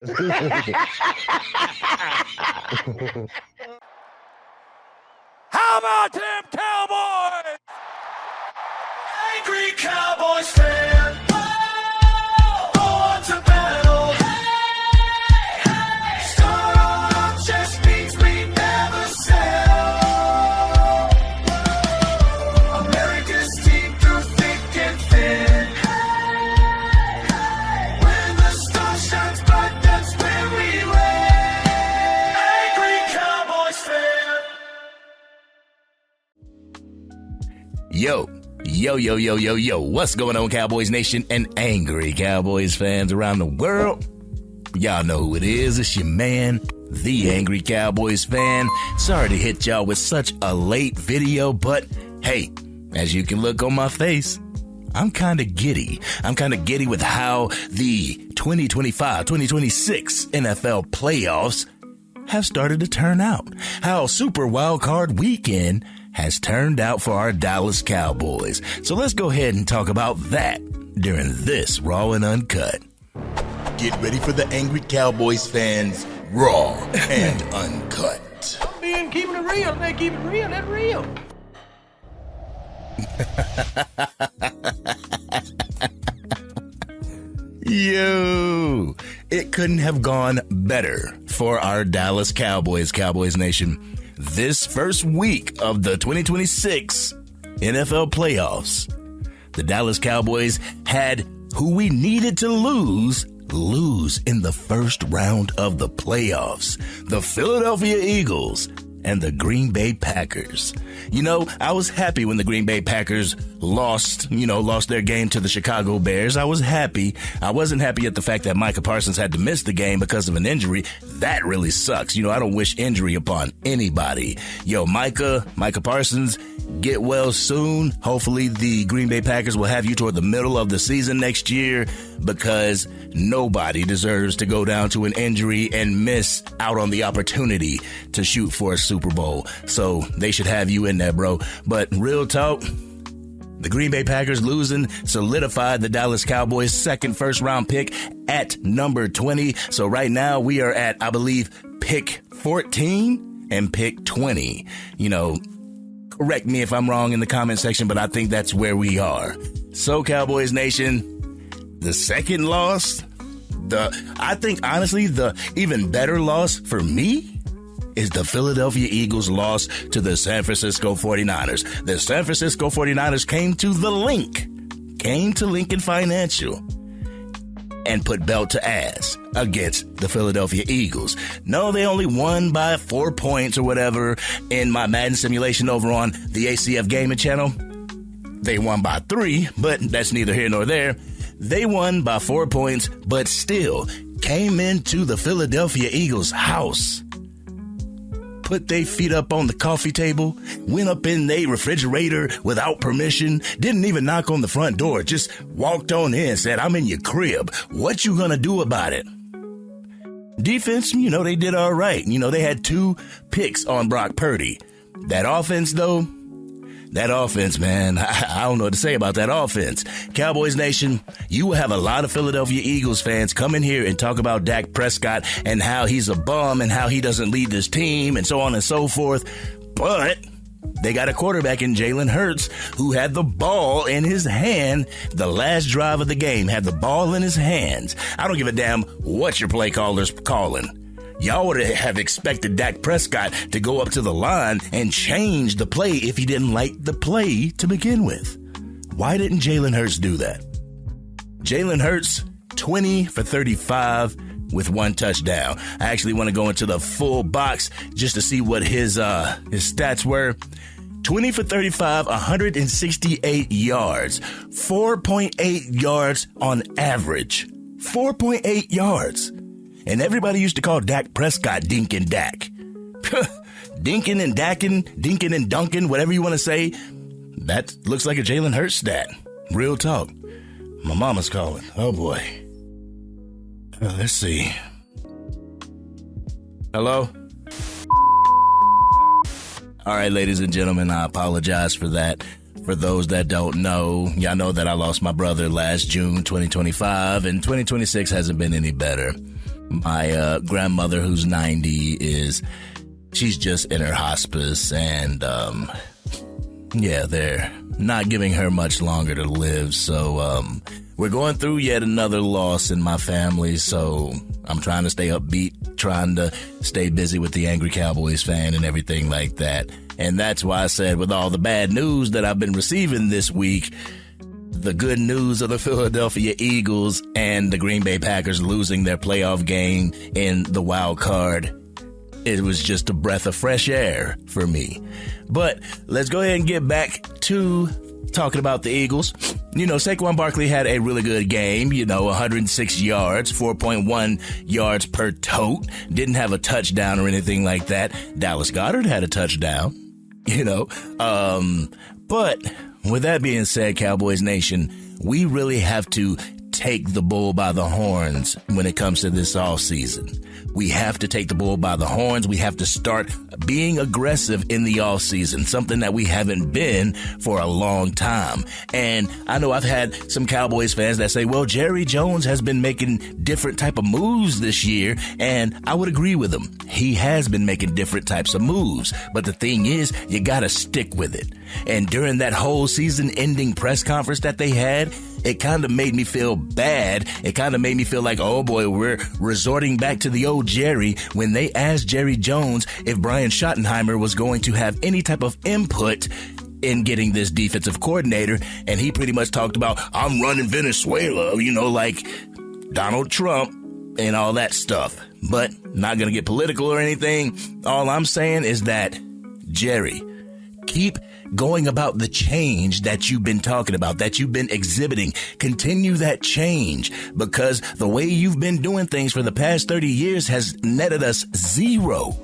How about them Cowboys? Angry Cowboys fan, born to battle. Star on our chest means we never sell. America's team through thick and thin. When the star shines bright, that's when we win. Angry Cowboys fan. Yo, what's going on, Cowboys Nation and Angry Cowboys fans around the world? Y'all know who it is. It's your man, the Angry Cowboys Fan. Sorry to hit y'all with such a late video, but hey, as you can look on my face, I'm kind of giddy. I'm kind of giddy with how the 2025-2026 NFL playoffs have started to turn out. How Super Wildcard Weekend has turned out for our Dallas Cowboys. So let's go ahead and talk about that during this Raw and Uncut. Get ready for the Angry Cowboys fans, Raw and Uncut. I'm being keeping it real. Man, keep it real. That's real. Yo, it couldn't have gone better for our Dallas Cowboys, Cowboys Nation. This first week of the 2026 NFL playoffs, the Dallas Cowboys had who we needed to lose in the first round of the playoffs. The Philadelphia Eagles and the Green Bay Packers. You know, I was happy when the Green Bay Packers lost their game to the Chicago Bears. I was happy. I wasn't happy at the fact that Micah Parsons had to miss the game because of an injury. That really sucks. You know, I don't wish injury upon anybody. Yo, Micah Parsons, get well soon. Hopefully the Green Bay Packers will have you toward the middle of the season next year, because nobody deserves to go down to an injury and miss out on the opportunity to shoot for a Super Bowl. So they should have you in there, bro. But real talk, the Green Bay Packers losing solidified the Dallas Cowboys' second first-round pick at number 20. So right now we are at, I believe, pick 14 and pick 20. You know, correct me if I'm wrong in the comment section, but I think that's where we are. So, Cowboys Nation, the second loss, I think honestly the even better loss for me is the Philadelphia Eagles' loss to the San Francisco 49ers. The San Francisco 49ers came to Lincoln Financial and put belt to ass against the Philadelphia Eagles. No, they only won by 4 points or whatever in my Madden simulation over on the ACF Gaming channel. They won by 3, but that's neither here nor there. They won by 4 points, but still came into the Philadelphia Eagles' house, put their feet up on the coffee table, went up in their refrigerator without permission, didn't even knock on the front door, just walked on in, said, "I'm in your crib. What you gonna do about it?" Defense, you know, they did all right. You know, they had 2 picks on Brock Purdy. That offense, man, I don't know what to say about that offense. Cowboys Nation, you will have a lot of Philadelphia Eagles fans come in here and talk about Dak Prescott and how he's a bum and how he doesn't lead this team and so on and so forth. But they got a quarterback in Jalen Hurts who had the ball in his hand the last drive of the game, had the ball in his hands. I don't give a damn what your play caller's calling. Y'all would have expected Dak Prescott to go up to the line and change the play if he didn't like the play to begin with. Why didn't Jalen Hurts do that? Jalen Hurts, 20 for 35 with 1 touchdown. I actually want to go into the full box just to see what his stats were. 20 for 35, 168 yards, 4.8 yards on average. 4.8 yards. And everybody used to call Dak Prescott Dink and Dak. Dinkin' and Dakin', Dinkin' and Dunkin', whatever you want to say. That looks like a Jalen Hurts stat. Real talk. My mama's calling. Oh, boy. Let's see. Hello? All right, ladies and gentlemen, I apologize for that. For those that don't know, y'all know that I lost my brother last June 2025, and 2026 hasn't been any better. My grandmother, who's 90, she's just in her hospice, and they're not giving her much longer to live. So we're going through yet another loss in my family. So I'm trying to stay upbeat, trying to stay busy with the Angry Cowboys fan and everything like that. And that's why I said, with all the bad news that I've been receiving this week, the good news of the Philadelphia Eagles and the Green Bay Packers losing their playoff game in the wild card, it was just a breath of fresh air for me. But let's go ahead and get back to talking about the Eagles. Saquon Barkley had a really good game, 106 yards, 4.1 yards per tote. Didn't have a touchdown or anything like that. Dallas Goedert had a touchdown, But with that being said, Cowboys Nation, we really have to take the bull by the horns when it comes to this offseason. We have to take the bull by the horns. We have to start being aggressive in the offseason, something that we haven't been for a long time. And I know I've had some Cowboys fans that say, well, Jerry Jones has been making different type of moves this year. And I would agree with them. He has been making different types of moves. But the thing is, you got to stick with it. And during that whole season ending press conference that they had, it kind of made me feel bad. It kind of made me feel like, oh boy, we're resorting back to the old Jerry when they asked Jerry Jones if Brian Schottenheimer was going to have any type of input in getting this defensive coordinator. And he pretty much talked about, I'm running Venezuela, like Donald Trump and all that stuff. But not going to get political or anything. All I'm saying is that, Jerry, keep going about the change that you've been talking about, that you've been exhibiting. Continue that change, because the way you've been doing things for the past 30 years has netted us zero.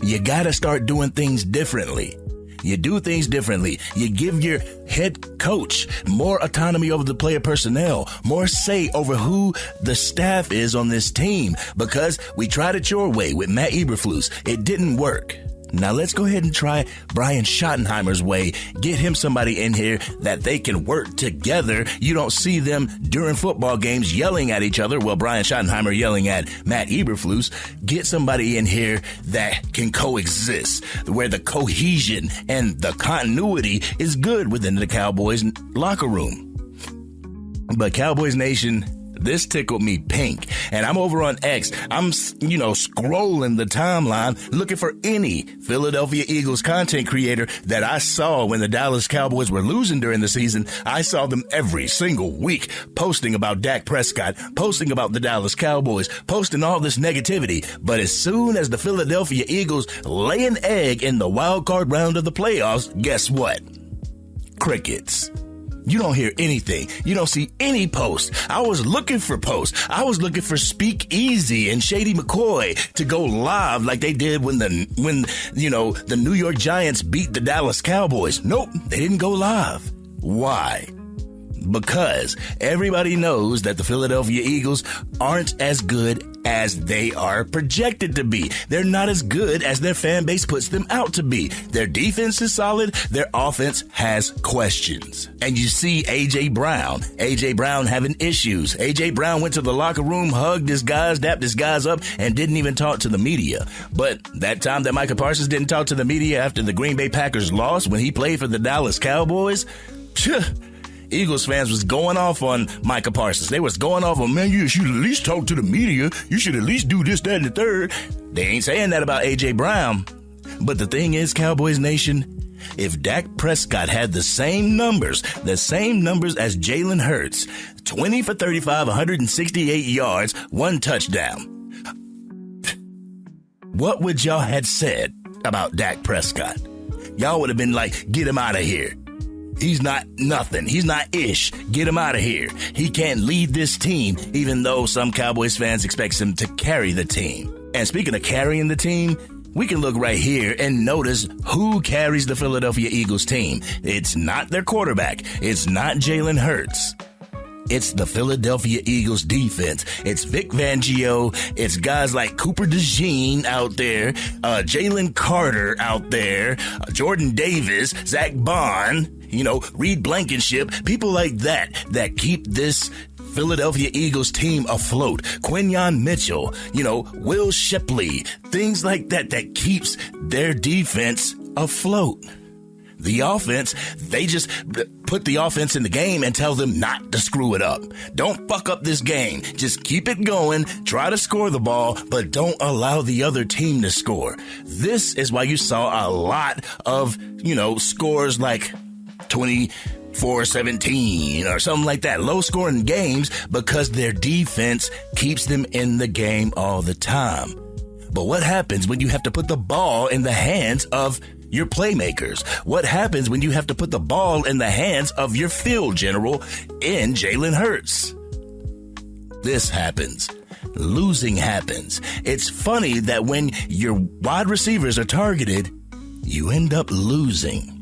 You got to start doing things differently. You do things differently. You give your head coach more autonomy over the player personnel, more say over who the staff is on this team, because we tried it your way with Matt Eberflus. It didn't work. Now let's go ahead and try Brian Schottenheimer's way. Get him somebody in here that they can work together. You don't see them during football games yelling at each other. Well, Brian Schottenheimer yelling at Matt Eberflus. Get somebody in here that can coexist, where the cohesion and the continuity is good within the Cowboys locker room. But Cowboys Nation, this tickled me pink, and I'm over on X. I'm, scrolling the timeline looking for any Philadelphia Eagles content creator that I saw when the Dallas Cowboys were losing during the season. I saw them every single week posting about Dak Prescott, posting about the Dallas Cowboys, posting all this negativity. But as soon as the Philadelphia Eagles lay an egg in the wild card round of the playoffs, guess what? Crickets. You don't hear anything. You don't see any posts. I was looking for posts. I was looking for Speak Easy and Shady McCoy to go live like they did when the New York Giants beat the Dallas Cowboys. Nope, they didn't go live. Why? Because everybody knows that the Philadelphia Eagles aren't as good as they are projected to be. They're not as good as their fan base puts them out to be. Their defense is solid. Their offense has questions. And you see A.J. Brown having issues. A.J. Brown went to the locker room, hugged his guys, dapped his guys up, and didn't even talk to the media. But that time that Micah Parsons didn't talk to the media after the Green Bay Packers lost when he played for the Dallas Cowboys, Eagles fans was going off on Micah Parsons. They was going off on, man, you should at least talk to the media. You should at least do this, that, and the third. They ain't saying that about A.J. Brown. But the thing is, Cowboys Nation, if Dak Prescott had the same numbers as Jalen Hurts, 20 for 35, 168 yards, 1 touchdown, what would y'all had said about Dak Prescott? Y'all would have been like, get him out of here. He's not nothing. He's not ish. Get him out of here. He can't lead this team, even though some Cowboys fans expect him to carry the team. And speaking of carrying the team, we can look right here and notice who carries the Philadelphia Eagles team. It's not their quarterback. It's not Jalen Hurts. It's the Philadelphia Eagles defense. It's Vic Fangio. It's guys like Cooper DeJean out there, Jalen Carter out there, Jordan Davis, Zach Bond, Reed Blankenship, people like that keep this Philadelphia Eagles team afloat. Quinyon Mitchell, Will Shipley, things like that keeps their defense afloat. The offense, they just put the offense in the game and tell them not to screw it up. Don't fuck up this game. Just keep it going. Try to score the ball, but don't allow the other team to score. This is why you saw a lot of, scores like 24-17 or something like that. Low scoring games because their defense keeps them in the game all the time. But what happens when you have to put the ball in the hands of your playmakers? What happens when you have to put the ball in the hands of your field general in Jalen Hurts? This happens. Losing happens. It's funny that when your wide receivers are targeted, you end up losing.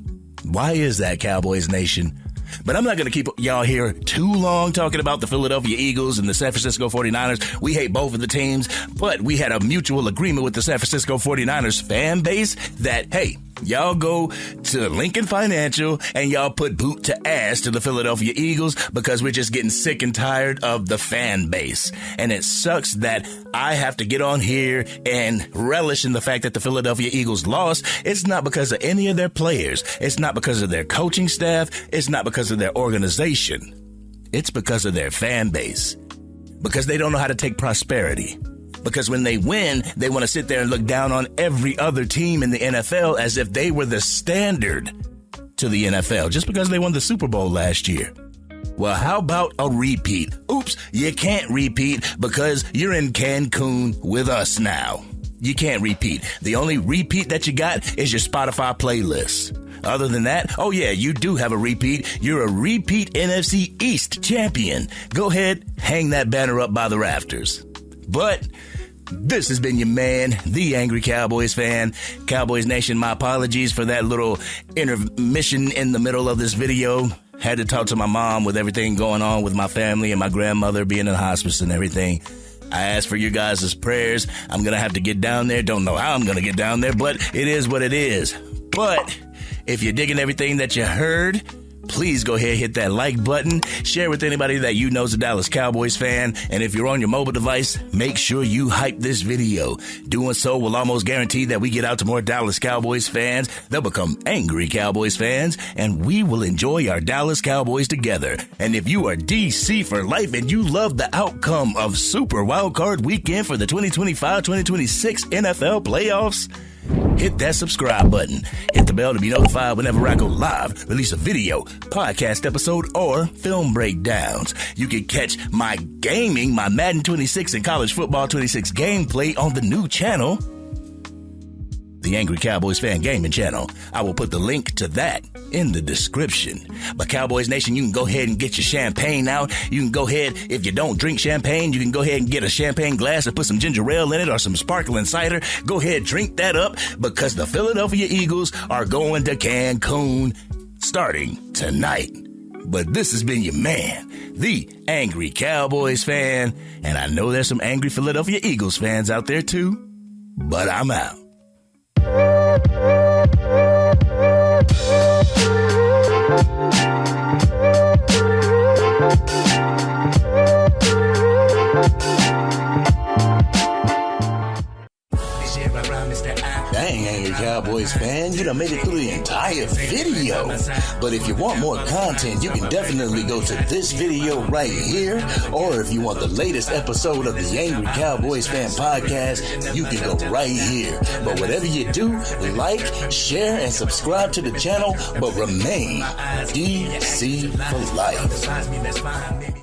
Why is that, Cowboys Nation? But I'm not going to keep y'all here too long talking about the Philadelphia Eagles and the San Francisco 49ers. We hate both of the teams, but we had a mutual agreement with the San Francisco 49ers fan base that, hey, y'all go to Lincoln Financial and y'all put boot to ass to the Philadelphia Eagles because we're just getting sick and tired of the fan base. And it sucks that I have to get on here and relish in the fact that the Philadelphia Eagles lost. It's not because of any of their players. It's not because of their coaching staff. It's not because of their organization. It's because of their fan base. Because they don't know how to take prosperity. Because when they win, they want to sit there and look down on every other team in the NFL as if they were the standard to the NFL just because they won the Super Bowl last year. Well, how about a repeat? Oops, you can't repeat because you're in Cancun with us now. You can't repeat. The only repeat that you got is your Spotify playlist. Other than that, oh yeah, you do have a repeat. You're a repeat NFC East champion. Go ahead, hang that banner up by the rafters. But this has been your man, the Angry Cowboys Fan. Cowboys Nation, my apologies for that little intermission in the middle of this video. Had to talk to my mom with everything going on with my family and my grandmother being in hospice and everything. I asked for your guys' prayers. I'm going to have to get down there. Don't know how I'm going to get down there, but it is what it is. But if you're digging everything that you heard, please go ahead, hit that like button, share with anybody that you know is a Dallas Cowboys fan, and if you're on your mobile device, make sure you hype this video. Doing so will almost guarantee that we get out to more Dallas Cowboys fans. They'll become Angry Cowboys fans, and we will enjoy our Dallas Cowboys together. And if you are DC for life and you love the outcome of Super Wildcard Weekend for the 2025-2026 NFL playoffs, hit that subscribe button. Hit the bell to be notified whenever I go live, release a video, podcast episode, or film breakdowns. You can catch my gaming, my Madden 26 and College Football 26 gameplay on the new channel, the Angry Cowboys Fan Gaming channel. I will put the link to that in the description. But Cowboys Nation, you can go ahead and get your champagne out. You can go ahead, if you don't drink champagne, you can go ahead and get a champagne glass and put some ginger ale in it or some sparkling cider. Go ahead, drink that up because the Philadelphia Eagles are going to Cancun starting tonight. But this has been your man, the Angry Cowboys Fan. And I know there's some angry Philadelphia Eagles fans out there too, but I'm out. Dang, Angry Cowboys fan, you done made it through the entire video. But if you want more content, you can definitely go to this video right here. Or if you want the latest episode of the Angry Cowboys Fan podcast, you can go right here. But whatever you do, like, share, and subscribe to the channel, but remain DC for life.